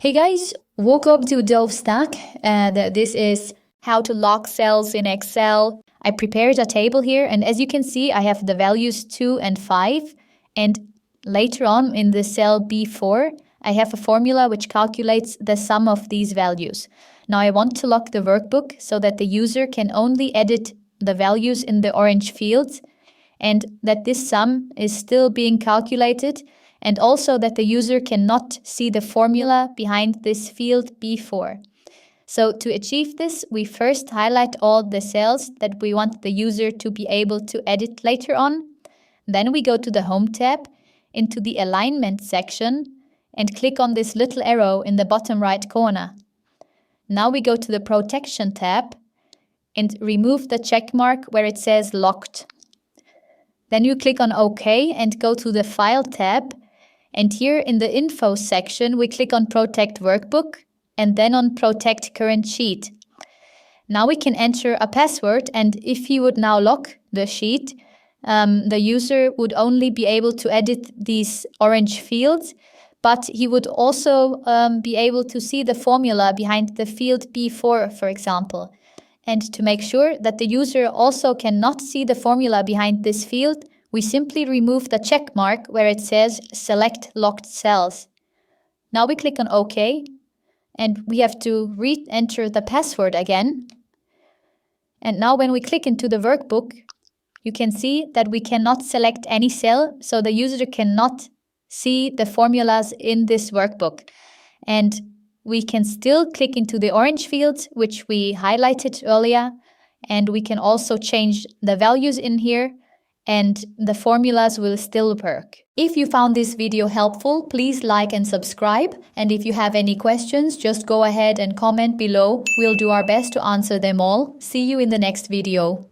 Hey guys, welcome to Dove Stack. This is how to lock cells in Excel. I prepared a table here, and as you can see, I have the values 2 and 5. And later on in the cell B4, I have a formula which calculates the sum of these values. Now I want to lock the workbook so that the user can only edit the values in the orange fields, and that this sum is still being calculated, and also that the user cannot see the formula behind this field B4. So to achieve this, we first highlight all the cells that we want the user to be able to edit later on. Then we go to the Home tab, into the Alignment section, and click on this little arrow in the bottom right corner. Now we go to the Protection tab and remove the check mark where it says Locked. Then you click on OK and go to the File tab. And here in the Info section, we click on Protect Workbook and then on Protect Current Sheet. Now we can enter a password, and if you would now lock the sheet, the user would only be able to edit these orange fields, but he would also be able to see the formula behind the field B4, for example. And to make sure that the user also cannot see the formula behind this field, we simply remove the check mark where it says Select Locked Cells. Now we click on OK, and we have to re-enter the password again. And now when we click into the workbook, you can see that we cannot select any cell, so the user cannot see the formulas in this workbook. And we can still click into the orange fields, which we highlighted earlier, and we can also change the values in here, and the formulas will still work. If you found this video helpful, please like and subscribe. And if you have any questions, just go ahead and comment below. We'll do our best to answer them all. See you in the next video.